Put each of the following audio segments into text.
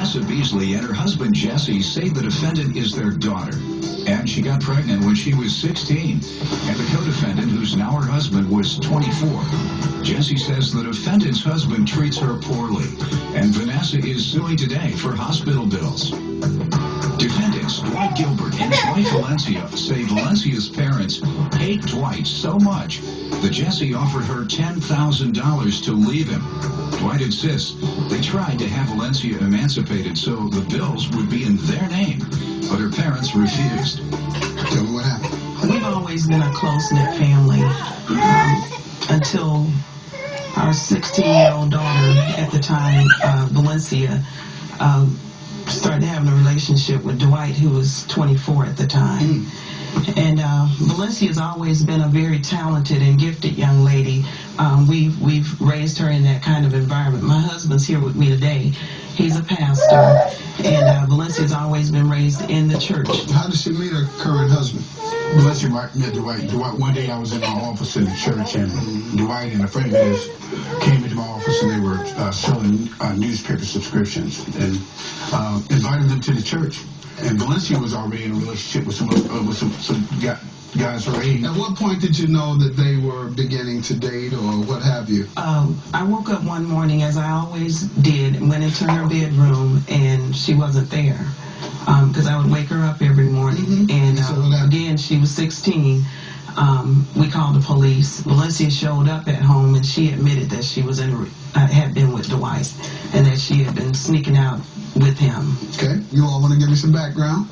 Vanessa Beasley and her husband Jessie say the defendant is their daughter, and she got pregnant when she was 16, and the co-defendant, who's now her husband, was 24. Jessie says the defendant's husband treats her poorly, and Vanessa is suing today for hospital bills. Defendants Dwight Gilbert and his wife Valencia say Valencia's parents hate Dwight so much that Jessie offered her $10,000 to leave him. Dwight insists they tried to have Valencia emancipated so the bills would be in their name, but her parents refused. Tell me what happened. We've always been a close-knit family until our 16-year-old daughter at the time, Valencia, started having a relationship with Dwight, who was 24 at the time. And Valencia's always been a very talented and gifted young lady. We've raised her in that kind of environment. My husband's here with me today. He's a pastor, and Valencia's always been raised in the church. How did she meet her current husband? Valencia met Dwight. One day I was in my office in the church, and Dwight and a friend of his came into my office, and they were selling newspaper subscriptions, and invited them to the church. And Valencia was already in a relationship with some guys her age. At what point did you know that they were beginning to date or what have you? I woke up one morning, as I always did, and went into her bedroom, and she wasn't there. Because I would wake her up every morning. And again, she was 16. We called the police. Valencia showed up at home, and she admitted that she was had been with Dwight, and that she had been sneaking out with him. Okay, you all want to give me some background?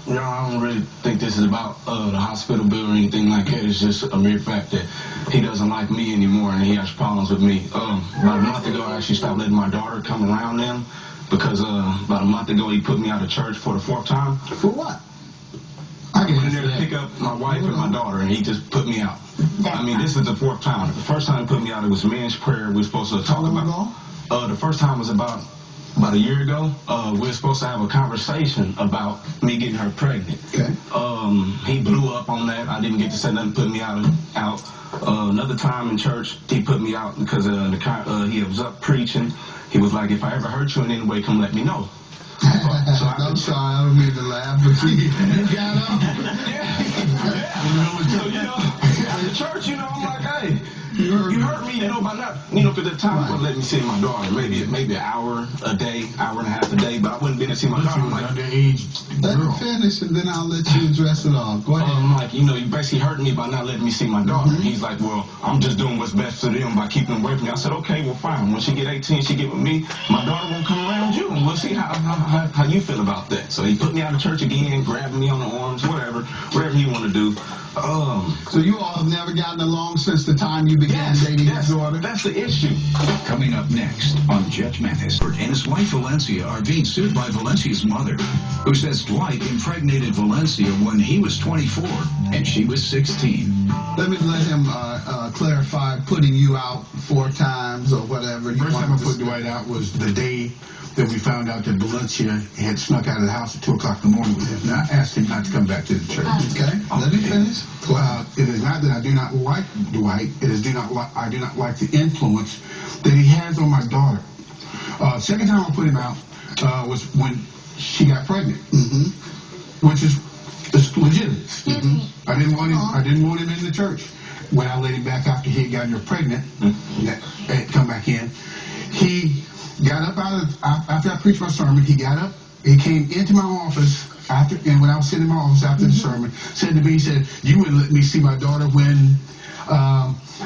No, I don't really think this is about the hospital bill or anything like that. It's just a mere fact that he doesn't like me anymore, and he has problems with me. About a month ago, I actually stopped letting my daughter come around them because about a month ago, he put me out of church for the 4th time. For what? I went in there to pick up my wife and my daughter, and he just put me out. I mean, this is the 4th time. The first time he put me out, it was men's prayer. We were supposed to talk about. The first time was about a year ago. We were supposed to have a conversation about me getting her pregnant. Okay. He blew up on that. I didn't get to say nothing, put me out. Another time in church, he put me out because he was up preaching. He was like, if I ever hurt you in any way, come let me know. I'm sorry, I don't mean to laugh, but you got up. So, at the church, I'm like, hey, you hurt me, by not, because at the time, he would let me see my daughter, maybe an hour a day, hour and a half a day, but I wouldn't be able to see my daughter. Like, underage let girl. me finish, and then I'll let you address it all. Go ahead. I'm like, you basically hurting me by not letting me see my daughter. He's like, well, I'm just doing what's best for them by keeping them away from me. I said, okay, well, fine. When she get 18, she get with me. My daughter won't come around you, and we'll see how you feel about that. So he put me out of church again, grabbing me on the arms, whatever you want to do. So you all have never gotten along since the time you began dating his daughter? That's the issue. Coming up next on Judge Mathis and his wife Valencia are being sued by Valencia's mother, who says Dwight impregnated Valencia when he was 24 and she was 16. Let him clarify putting you out 4 times or whatever. The first time I put Dwight out was the day that we found out that Valencia had snuck out of the house at 2 o'clock in the morning with him. And I asked him not to come back to the church. Okay, let me finish. It is not that I do not like Dwight. It is I do not like the influence that he has on my daughter. Second time I put him out was when she got pregnant, which is legitimate. I didn't want him in the church. When I let him back after he had gotten her pregnant, and come back in, he got up after I preached my sermon. He got up. He came into my office and when I was sitting in my office after the sermon, said to me, he said, "You wouldn't let me see my daughter when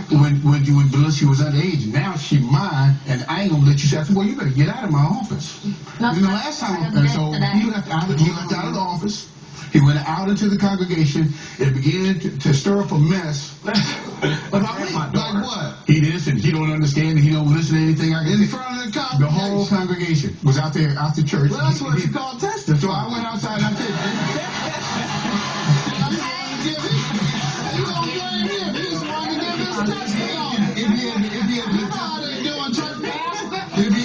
Beasley was underage. Now she's mine, and I ain't gonna let you see." I said, "Well, you better get out of my office." Last time, and so he left out of the office. He went out into the congregation and began to stir up a mess. About me? Like what? He did, and he don't understand, and he don't listen to anything I can. In front of the congregation? The whole congregation was out there after church. Well, that's what you call testing. So I went outside and I said, you don't blame him. He's the one to give his testimony. If he had been doing church pastor, if he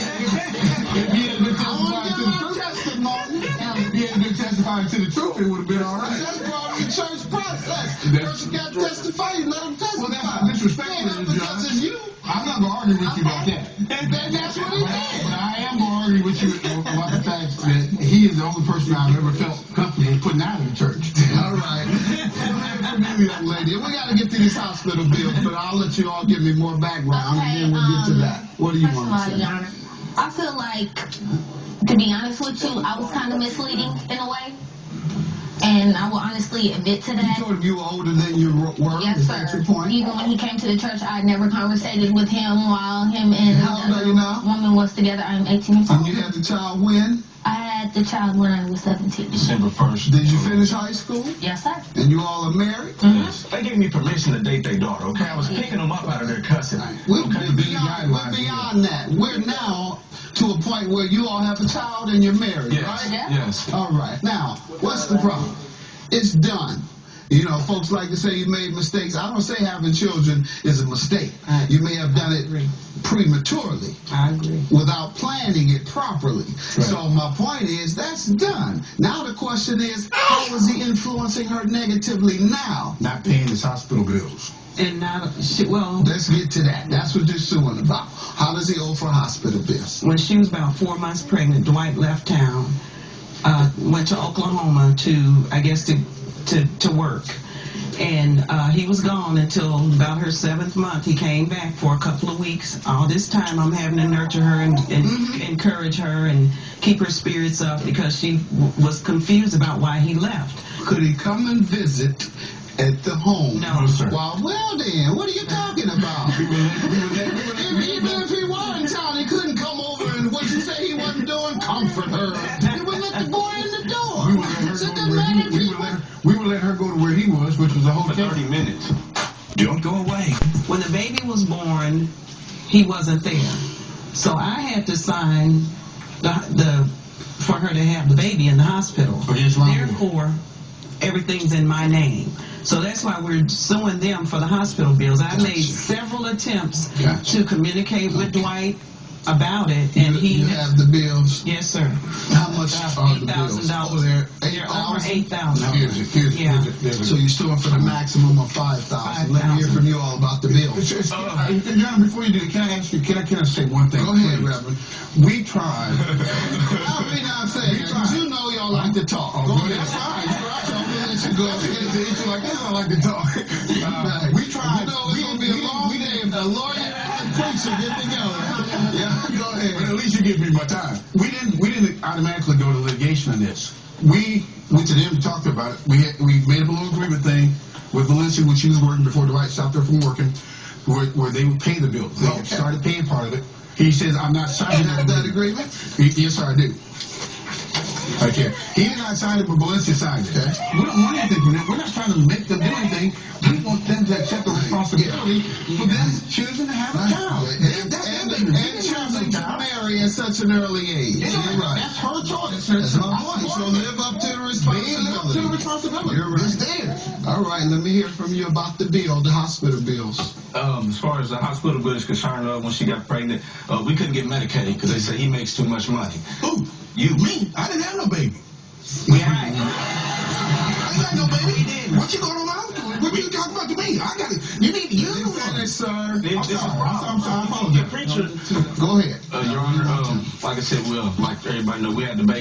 had been testifying to the truth, it would have been all right. That's probably church process. The person got to testify, you let him testify. Well, that's disrespectful, because it's you. I'm not going to argue with you about that. That's what he did. But I am going to argue with you about the he is the only person I've ever felt comfortable putting out of the church. All right. Young lady, we got to get to these hospital bills, but I'll let you all give me more background, and then we'll get to that. What do you want to say? Your Honor, I feel like, to be honest with you, I was kind of misleading in a way. And I will honestly admit to that. You told him you were older than you were? Yes, Is sir. that your point? Even when he came to the church, I never conversated with him while him and How old are you now? woman was together. I'm 18 years old. And you had the child when? I had the child when I was 17. December 1st. Did you finish high school? Yes, sir. And you all are married? Yes. They gave me permission to date their daughter, okay? I was picking them up out of their cussing. We're Okay? beyond that. We're now to a point where you all have a child and you're married, Yes. right? Yeah. Yes. All right. Now, what's the problem? It's done. You know, folks like to say you made mistakes. I don't say having children is a mistake. You may have done it prematurely. I agree. Without planning it properly. Right. So my point is, that's done. Now the question is, how is he influencing her negatively now? Not paying his hospital bills. And now, well, Let's get to that. That's what you're suing about. How does he owe for hospital bills? when she was about 4 months pregnant, Dwight left town, went to Oklahoma to, I guess, to work. And he was gone until about her 7th month. He came back for a couple of weeks. All this time, I'm having to nurture her and encourage her and keep her spirits up because she was confused about why he left. Could he come and visit at the home? No, sir. Well then, what are you talking about? Even if he were in town, he couldn't come over and what you say he wasn't doing? Comfort her. He would let the boy in the door. We would let her So go it to doesn't where matter he, we would let her go to where he was, which was a For hotel. 30 minutes. Don't go away. When the baby was born, he wasn't there. So I had to sign for her to have the baby in the hospital. Yes, ma'am. Therefore, everything's in my name. So that's why we're suing them for the hospital bills. I made several attempts to communicate with Dwight about it, and You have the bills. yes, sir. How much are the bills? $8,000. Over there, They're over 8,000. $8,000. Here's So you're suing for the maximum of 5,000. Let me hear from you all about the bills. John, before you do, can I ask you? Can I say one thing? Go ahead, please? Reverend. We tried. I'll not saying that. You know y'all like to talk. Oh, Go go ahead. ahead. That's fine. I'm gonna let you go. It's like this. I like to talk. We tried. You know it's gonna be a long day if the lawyer and preacher get together. Yeah, go But ahead. at least you give me my time. We didn't automatically go to litigation on this. We went to them to talk about it. We made a little agreement thing with Valencia when she was working before Dwight stopped her from working, where they would pay the bills. They had started paying part of it. He says, "I'm not You signing have that agreement? Yes, sir, I do. Okay. He did not sign it, but Valencia signed it. Okay. We don't want anything from them. We're not trying to make them do anything. We want them to accept the responsibility for them choosing to have a child. And choosing to marry at such an early age. You're right. That's her choice. That's my point. So live up to the responsibility. You're right. It's theirs. All right, let me hear from you about the bill, the hospital bills. As far as the hospital bill is concerned, when she got pregnant, we couldn't get Medicaid because they said he makes too much money. Who? You. Me? I didn't have no baby. Yeah. I ain't got no baby. What you going on out? What you talking about to me? I got it. You need you the one. Sir. I'm sorry. I'm sorry. I The apologize. preacher, Go ahead. Your Honor, like I said, like everybody know, we had the baby.